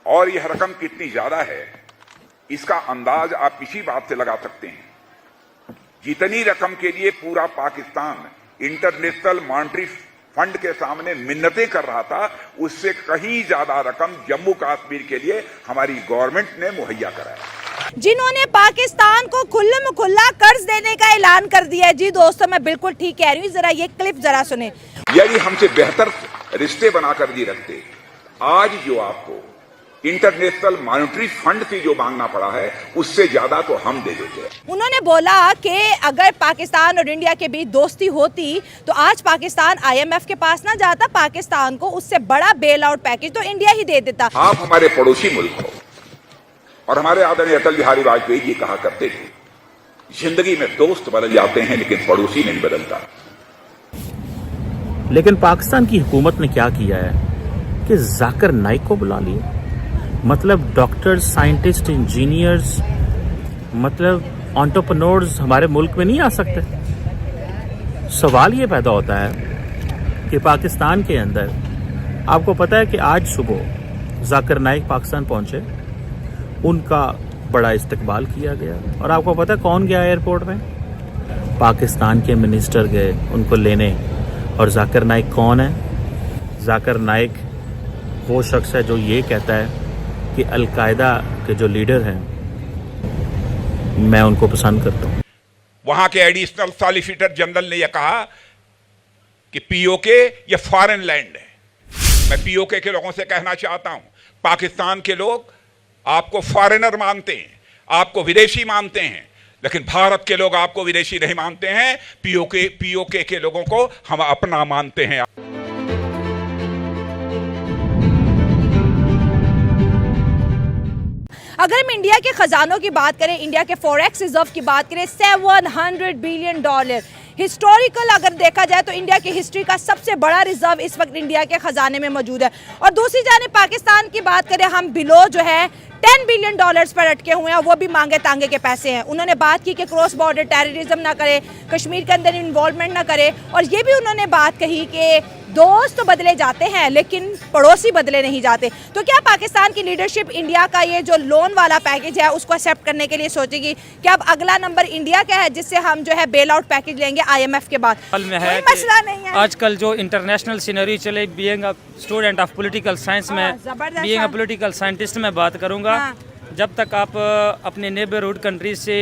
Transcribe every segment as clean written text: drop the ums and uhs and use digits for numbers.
और यह रकम कितनी ज्यादा है इसका अंदाज आप इसी बात से लगा सकते हैं। जितनी रकम के लिए पूरा पाकिस्तान इंटरनेशनल मॉनेटरी फंड के सामने मिन्नतें कर रहा था, उससे कहीं ज्यादा रकम जम्मू कश्मीर के लिए हमारी गवर्नमेंट ने मुहैया कराया। जिन्होंने पाकिस्तान को खुल्लम खुल्ला कर्ज देने का ऐलान कर दिया है। जी दोस्तों, मैं बिल्कुल ठीक कह रही हूँ, जरा ये क्लिप जरा सुने। यदि हमसे बेहतर रिश्ते बनाकर भी रखते, आज जो आपको इंटरनेशनल मॉनेटरी फंड से जो मांगना पड़ा है उससे ज्यादा तो हम दे देते। उन्होंने बोला कि अगर पाकिस्तान और इंडिया के बीच दोस्ती होती तो आज पाकिस्तान IMF के पास ना जाता, पाकिस्तान को उससे बड़ा बेल आउट पैकेज तो इंडिया ही दे देता। आप हमारे पड़ोसी मुल्क हो, और हमारे आदरणीय अटल बिहारी वाजपेयी जी कहा करते थे, जिंदगी में दोस्त बदल जाते हैं लेकिन पड़ोसी नहीं बदलता। लेकिन पाकिस्तान की हुकूमत ने क्या किया है कि जाकिर नाइक को बुला लिया, मतलब डॉक्टर्स, साइंटिस्ट, इंजीनियर्स, मतलब एंटरप्रेन्योर्स हमारे मुल्क में नहीं आ सकते। सवाल ये पैदा होता है कि पाकिस्तान के अंदर, आपको पता है कि आज सुबह जाकिर नाइक पाकिस्तान पहुंचे, उनका बड़ा इस्तकबाल किया गया, और आपको पता है कौन गया एयरपोर्ट में? पाकिस्तान के मिनिस्टर गए उनको लेने। और जाकिर नाइक कौन है? जाकिर नाइक वो शख्स है जो ये कहता है कि अलकायदा के जो लीडर हैं मैं उनको पसंद करता हूं। वहां के एडिशनल सॉलिसिटर जनरल ने यह कहा कि पीओके ये फॉरेन लैंड है। मैं पीओके के लोगों से कहना चाहता हूं, पाकिस्तान के लोग आपको फॉरेनर मानते हैं, आपको विदेशी मानते हैं, लेकिन भारत के लोग आपको विदेशी नहीं मानते हैं। पीओके के लोगों को हम अपना मानते हैं। अगर हम इंडिया के खजानों की बात करें, इंडिया के फॉरेक्स रिजर्व की बात करें, $700 बिलियन हिस्टोरिकल अगर देखा जाए तो इंडिया की हिस्ट्री का सबसे बड़ा रिजर्व इस वक्त इंडिया के खजाने में मौजूद है। और दूसरी जाने पाकिस्तान की बात करें, हम बिलो जो है $10 बिलियन पर अटके हुए हैं, वो भी मांगे तांगे के पैसे हैं। उन्होंने बात की कि क्रॉस बॉर्डर टेररिज्म ना करे, कश्मीर के अंदर इन्वॉल्वमेंट ना करे, और ये भी उन्होंने बात कही कि दोस्त तो बदले जाते हैं लेकिन पड़ोसी बदले नहीं जाते। तो क्या पाकिस्तान की लीडरशिप इंडिया का ये जो लोन वाला पैकेज है उसको एक्सेप्ट करने के लिए सोचेगी कि अब अगला नंबर इंडिया का है जिससे हम जो है बेल आउट पैकेज लेंगे IMF के बाद? कोई मसला नहीं है। आजकल जो इंटरनेशनल सीनरी चले, being a student of political science में, बीइंग अ पॉलिटिकल साइंटिस्ट में बात करूंगा, जब तक आप अपने नेबरहुड कंट्रीज से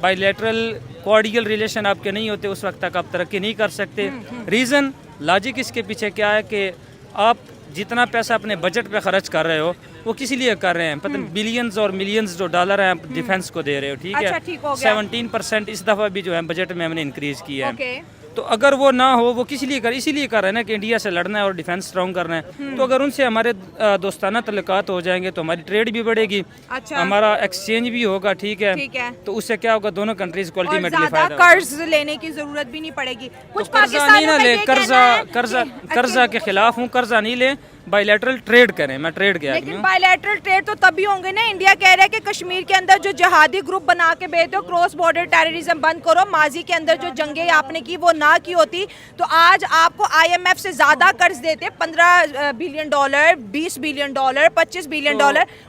बायलैटरल कॉर्डियल रिलेशन आपके नहीं होते उस वक्त तक आप तरक्की नहीं कर सकते। रीज़न, लॉजिक इसके पीछे क्या है कि आप जितना पैसा अपने बजट पे खर्च कर रहे हो वो किस लिए कर रहे हैं? पता नहीं बिलियंस और मिलियंस जो डॉलर हैं आप डिफेंस को दे रहे हो, ठीक है। 17% इस दफ़ा भी जो है बजट में हमने इंक्रीज किया है। तो अगर वो ना हो, वो किस लिए इसीलिए कर रहे हैं ना कि इंडिया से लड़ना है और डिफेंस स्ट्रॉन्ग करना है। तो अगर उनसे हमारे दोस्ताना तल्लुकात हो जाएंगे तो हमारी ट्रेड भी बढ़ेगी, हमारा एक्सचेंज भी होगा, ठीक है। तो उससे क्या होगा, दोनों कंट्रीज को अल्टीमेटली फायदा, कर्ज लेने की जरूरत भी नहीं पड़ेगी। कुछ कर्जा नहीं ना ले, कर्जा के खिलाफ हूँ, कर्जा नहीं ले, बायलैटरल ट्रेड करें। मैं ट्रेड के आदमी हूं। बायलैटरल ट्रेड तो तभी होंगे ना, इंडिया कह रहा है कि कश्मीर के अंदर जो जिहादी ग्रुप बना के भेजते हो, क्रॉस बॉर्डर टेररिज्म बंद करो। माजी के अंदर जो जंगें आपने की वो ना की होती तो आज आपको IMF से ज्यादा कर्ज देते, $15 बिलियन, $20 बिलियन, $25 बिलियन।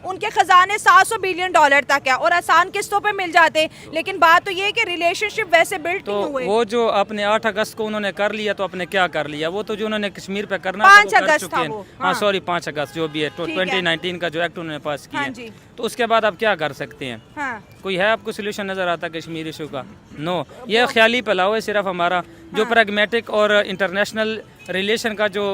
उनके खजाने $700 बिलियन तक है और आसान किस्तों पे मिल जाते। लेकिन बात तो ये है कि रिलेशनशिप वैसे बिल्ड नहीं हुए। वो जो आपने 8 अगस्त को उन्होंने कर लिया, तो आपने क्या कर लिया? वो तो जो उन्होंने कश्मीर पे करना 5 अगस्त था वो। हाँ सॉरी, 5 अगस्त जो भी है, 2019 का जो एक्ट उन्होंने पास किया। हाँ, तो उसके बाद आप क्या कर सकते हैं? हाँ। कोई है आपको सोल्यूशन नजर आता कश्मीर इशू का? नो, ये ख्याली फैलाव है सिर्फ हमारा। जो प्रैग्मेटिक और इंटरनेशनल रिलेशन का जो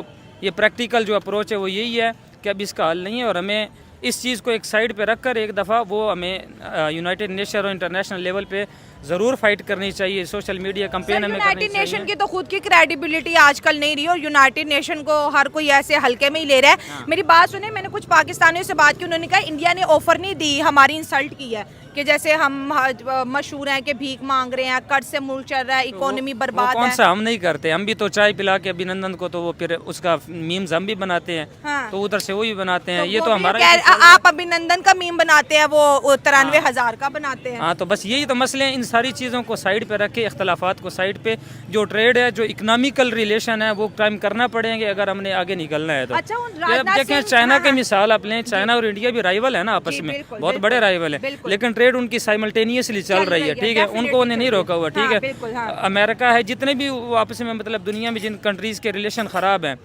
ये प्रैक्टिकल जो अप्रोच है वो यही है कि अब इसका हल नहीं है, और हमें इस चीज़ को एक साइड पे रखकर एक दफ़ा वो हमें यूनाइटेड नेशन और इंटरनेशनल लेवल पे ज़रूर फाइट करनी चाहिए। सोशल मीडिया कैंपेन हमें करनी चाहिए। यूनाइटेड नेशन की तो खुद की क्रेडिबिलिटी आजकल नहीं रही और यूनाइटेड नेशन को हर कोई ऐसे हल्के में ही ले रहा है। हाँ। मेरी बात सुने, मैंने कुछ पाकिस्तानियों से बात की, उन्होंने कहा इंडिया ने ऑफर नहीं दी, हमारी इंसल्ट की है कि जैसे हम मशहूर हैं कि भीख मांग रहे हैं, कर्ज से मुल्क चल रहा है, इकोनॉमी बर्बाद है। कौन सा हम नहीं करते? हम भी तो चाय पिला के अभिनंदन को तो वो फिर उसका मीम्स हम भी बनाते हैं। हाँ। तो उधर से वो भी बनाते हैं। तो ये तो हमारा, आप अभिनंदन का मीम बनाते हैं, वो 93,000 का बनाते हैं। हाँ, तो बस यही तो मसले हैं। इन सारी चीज़ों को साइड पे रखे, इख्तलाफात को साइड पे, जो ट्रेड है, जो इकनॉमिकल रिलेशन है, वो टाइम करना पड़ेंगे अगर हमने आगे निकलना है तो। अच्छा, उन अब राजनाथ देखें सिंह- चाइना हाँ, की मिसाल आप लें, चाइना और इंडिया भी राइवल है ना आपस जी, में, बिल्कुल, बहुत बिल्कुल, बड़े राइवल है, बिल्कुल। लेकिन ट्रेड उनकी साइमल्टेनियसली चल रही है, ठीक है, उनको उन्हें नहीं रोका हुआ, ठीक हाँ, है। बिल्कुल, हाँ। अमेरिका है, जितने भी वो आपस में मतलब दुनिया में जिन कंट्रीज़ के रिलेशन ख़राब हैं,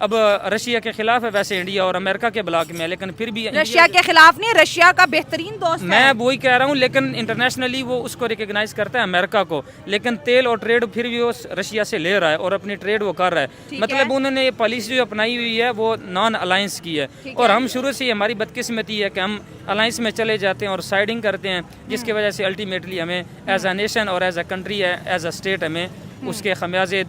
अब रशिया के खिलाफ है वैसे इंडिया और अमेरिका के ब्लॉक में है, लेकिन फिर भी रशिया के खिलाफ नहीं, रशिया का बेहतरीन दोस्त है। मैं वही कह रहा हूँ, लेकिन इंटरनेशनली वो उसको रिकग्नाइज करता है अमेरिका को, लेकिन तेल और ट्रेड फिर भी वो रशिया से ले रहा है और अपनी ट्रेड वो कर रहा है। ठीक मतलब है। उन्होंने ये पॉलिसी जो अपनाई हुई है वो नॉन अलायंस की है, ठीक और है। हम शुरू से ही हमारी बदकिस्मती है कि हम अलायंस में चले जाते हैं और साइडिंग करते हैं, जिसकी वजह से अल्टीमेटली हमें एज अ नेशन और एज अ कंट्री है, एज अ स्टेट हमें उसके खमियाजे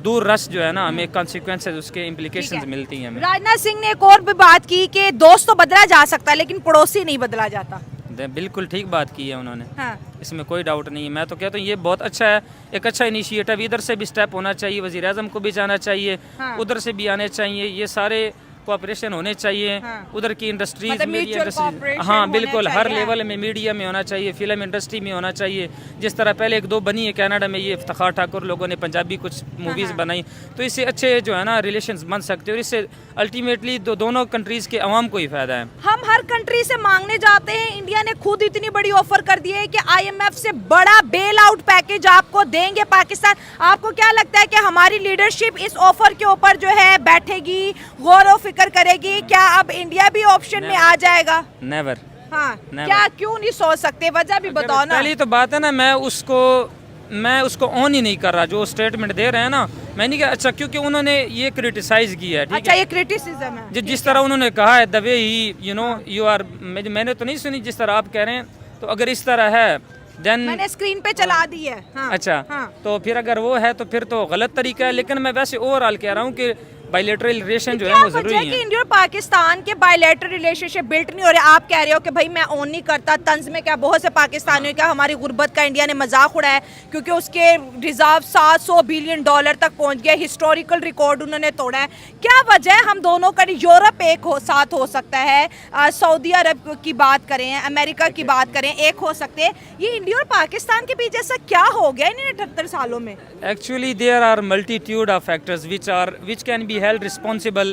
दूर रस जो है ना, हमें कॉन्सिक्वेंसेज, उसके इम्प्लीकेशंस मिलती हैं हमें। राजनाथ सिंह ने एक और भी बात की कि दोस्त तो बदला जा सकता है लेकिन पड़ोसी नहीं बदला जाता। बिल्कुल ठीक बात की है उन्होंने, हाँ। इसमें कोई डाउट नहीं है। मैं तो कहता हूँ ये बहुत अच्छा है, एक अच्छा इनिशिएटिव, इधर से भी स्टेप होना चाहिए, वज़ीर आज़म को भी जाना चाहिए, हाँ। उधर से भी आने चाहिए, ये सारे कोऑपरेशन होने चाहिए, हाँ। उधर की इंडस्ट्रीज, मतलब मीडिया mutual इंडस्ट्री, cooperation हाँ होना बिल्कुल, हर चाहिए। लेवल में, मीडिया में होना चाहिए, फिल्म इंडस्ट्री में होना चाहिए, जिस तरह पहले एक दो बनी है कनाडा में, ये इफ्तिखार ठाकुर लोगों ने पंजाबी कुछ मूवीज़ बनाई, तो इससे अच्छे जो है ना रिलेशंस बन सकते हैं, और इससे अल्टीमेटली दोनों कंट्रीज़ के अवाम को ही फ़ायदा है। हम हर कंट्री से मांगने जाते हैं, इंडिया ने खुद इतनी बड़ी ऑफर कर दी है कि आईएमएफ से बड़ा बेल आउट पैकेज आपको देंगे पाकिस्तान। आपको क्या लगता है कि हमारी लीडरशिप इस ऑफर के ऊपर जो है बैठेगी, गौर व फिक्र करेगी? क्या अब इंडिया भी ऑप्शन में आ जाएगा? नेवर। हाँ, Never। क्या क्यों नहीं सोच सकते? वजह भी बताओ ना। पहली तो बात है ना, मैं उसको ऑन ही नहीं कर रहा, जो स्टेटमेंट दे रहे हैं ना, मैं नहीं कह अच्छा, क्योंकि उन्होंने ये क्रिटिसाइज किया है, ठीक अच्छा, है, ये क्रिटिसिज्म है। जिस तरह उन्होंने कहा है, the way he you know you are, मैंने तो नहीं सुनी जिस तरह आप कह रहे हैं, तो अगर इस तरह है देन मैंने स्क्रीन पे चला दी है। हाँ, अच्छा, हाँ। तो फिर अगर वो है तो फिर तो गलत तरीका है, लेकिन मैं वैसे ओवरऑल कह रहा हूँ कि बायलैटरल रिलेशन जो है वो जरूरी वजह है है। कि इंडिया और पाकिस्तान के बायलैटरल रिलेशनशिप बिल्ट नहीं हो रहे? आप कह रहे हो कि भाई मैं ऑन नहीं करता, तंज में क्या बहुत से पाकिस्तानियों का हमारी गुर्बत का इंडिया ने मजाक उड़ाया क्योंकि उसके रिजर्व 700 बिलियन डॉलर तक पहुंच गया, हिस्टोरिकल रिकॉर्ड उन्होंने तोड़ा है। क्या वजह है? हम दोनों का, यूरोप एक साथ हो सकता है, सऊदी अरब की बात करें, अमेरिका की बात करें, एक हो सकते हैं। ये इंडिया और पाकिस्तान के बीच ऐसा क्या हो गया इन 78 सालों में? Actually, there are multitude of factors which can be held responsible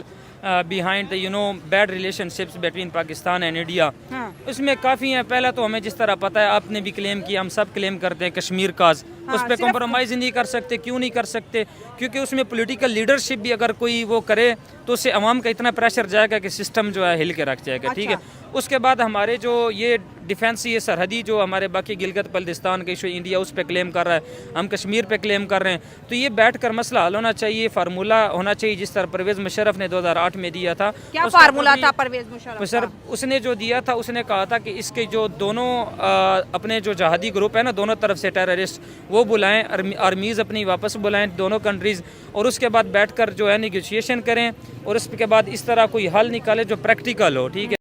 behind the bad relationships between Pakistan and India. हाँ। उसमें काफ़ी हैं। पहला तो हमें जिस तरह पता है, आपने भी क्लेम किया, हम सब क्लेम करते हैं, कश्मीर काज, उस पर सिर्फ- कॉम्प्रोमाइज़ नहीं कर सकते। क्यों नहीं कर सकते? क्योंकि उसमें पॉलिटिकल लीडरशिप भी अगर कोई वो करे तो उससे अवाम का इतना प्रेशर जाएगा कि सिस्टम जो है हिल के रख जाएगा, ठीक है। उसके बाद हमारे जो ये डिफेंस, ये सरहदी जो हमारे बाकी गिलगित बल्तिस्तान का इशू, इंडिया उस पर क्लेम कर रहा है, हम कश्मीर पे क्लेम कर रहे हैं, तो ये बैठ कर मसला हल होना चाहिए, फार्मूला होना चाहिए जिस तरह परवेज़ मुशर्रफ ने 2008 में दिया था। क्या उसका फार्मूला भी- था परवेज मुशर्रफ? उसने जो दिया था, उसने कहा था कि इसके जो दोनों अपने जो जहादी ग्रुप है ना, दोनों तरफ से टेररिस्ट, वो बुलाएं, आर्मीज़ अपनी वापस बुलाएं दोनों कंट्रीज़, और उसके बाद बैठकर जो है निगोशिएशन करें, और उसके बाद इस तरह कोई हल निकाले जो प्रैक्टिकल हो, ठीक है।